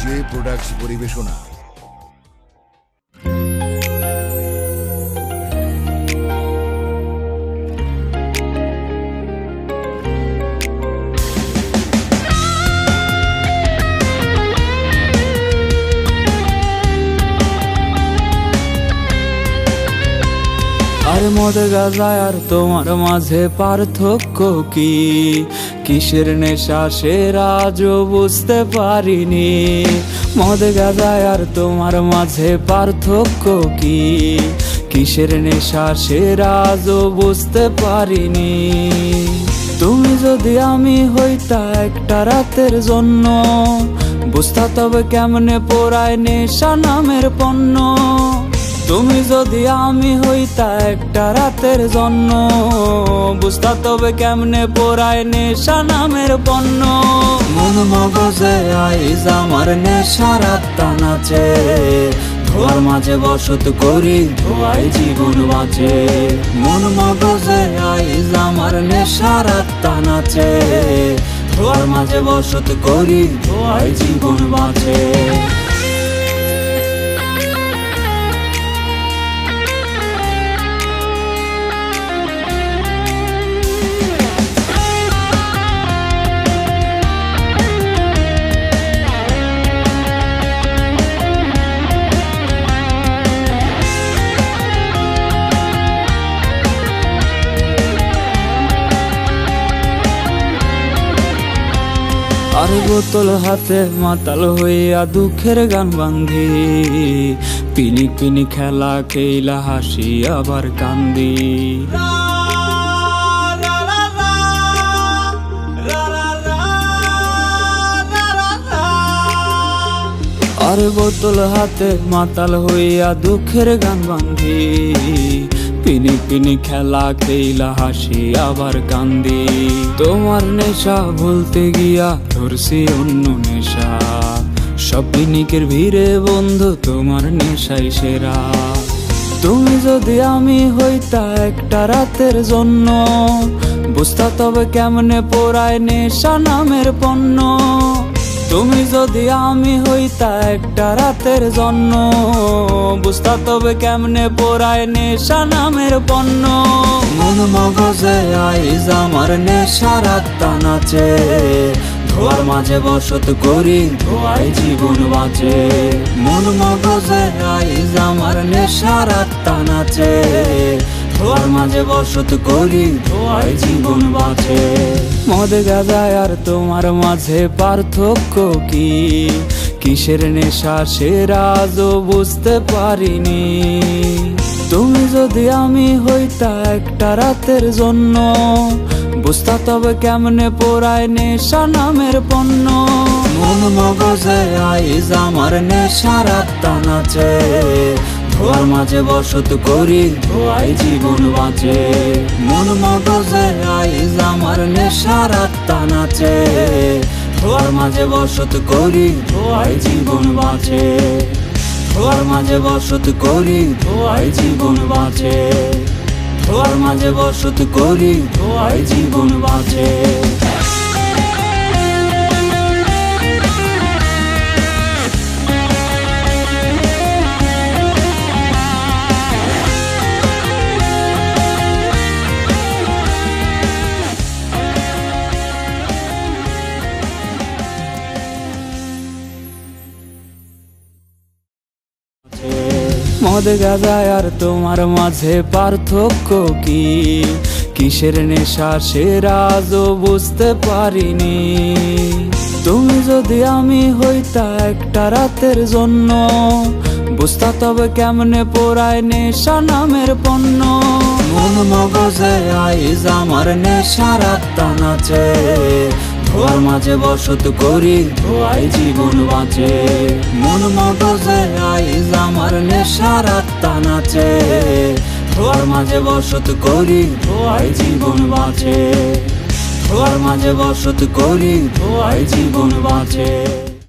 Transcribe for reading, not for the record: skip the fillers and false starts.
J products পরিবেশনা। আর মদ গাঁজা আর তোমার মাঝে পার্থক্য কি? কিসের নেশা সেরা আজও বুঝতে পারিনি। মদ গাঁজা আর তোমার মাঝে পার্থক্য কি? কিসের নেশা সেরা আজও বুঝতে পারিনি। তুমি যদি আমি হইতা একটা রাতের জন্য, বুঝতা তবে কেমনে পোড়ায় নেশা নামের পণ্য। তুমি যদি আমি হইতা একটা রাতের জন্য, বুঝতা তবে কেমনে পোড়ায় নেশা নামের পণ্য। মন মগজে আইজ আমার নেশার আত্মা নাচে, ধোয়ার মাঝে বসত করি ধোয়াই জীবন বাঁচে। মন মগজে আইজ আমার নেশার আত্মা নাচে, ধোয়ার মাঝে বসত করি ধোয়াই জীবন বাঁচে। আর বোতল হাতে মাতাল হইয়া দুঃখের গান বান্ধি, পিনিক পিনি খেলা খেলা হাসি আবার কান্দি। আর বোতল হাতে মাতাল হইয়া দুঃখের গান বান্ধি, পিনি পিনি খেলা খেলা হাসি আবার কান্দি। তোমার নেশা ভুলতে গিয়া ধরছি অন্য নেশা, সব পিনিকের ভিড়ে বন্ধু তোমার নেশাই সেরা। তুমি যদি আমি হইতা একটা রাতের জন্য, বুঝতা তবে কেমনে পোড়ায় নেশা নামের পণ্য। তুমি যদি আমি হইতা একটা রাতের জন্য, বুঝতা তবে কেমনে পোড়ায় নেশা নামের পণ্য। মন মগজে আইজ আমার নেশার আত্মা নাচে, ধোয়ার মাঝে বসত করি ধোয়াই জীবন বাঁচে। মন মগজে আইজ আমার নেশার আত্মা নাচে, ধোয়ার মাঝে বসত করি ধোয়াই জীবন বাঁচে। মদ গাঁজা আর তোমার মাঝে পার্থক্য কি? কিসের নেশা সেরা আজও বুঝতে পারিনি। তুমি যদি আমি হইতা একটা রাতের জন্য, বুঝতা তবে কেমনে পোড়ায় নেশা নামের পণ্য। মন মগজে আইজ আমার নেশার আত্মা নাচে, ধোয়ার মাঝে বসত করি ধোয়াই জীবন বাঁচে। মন মগজে আইজ আমার নেশার আত্মা নাচে, ধোয়ার মাঝে বসত করি ধোয়াই জীবন বাঁচে। ধোয়ার মাঝে বসত করি ধোয়াই জীবন বাঁচে। ধোয়ার মাঝে বসত করি ধোয়াই জীবন বাঁচে। মদ গাঁজা আর তোমার মাঝে পার্থক্য কি? কিসের নেশা সেরা আজও বুঝতে পারিনি। তুমি যদি আমি হইতা একটা রাতের জন্য, বুঝতা তবে কেমনে পোড়ায় নেশা নামের পণ্য। মন মগজে আইজ আমার নেশার আত্মা নাচে, ধোয়ার মাঝে বসত করি ধোয়াই জীবন বাঁচে। মন মগজে আইজ আমার নেশার আত্মা নাচে, ধোয়ার মাঝে বসত করি ধোয়াই জীবন বাঁচে। ধোয়ার মাঝে বসত করি ধোয়াই জীবন বাঁচে।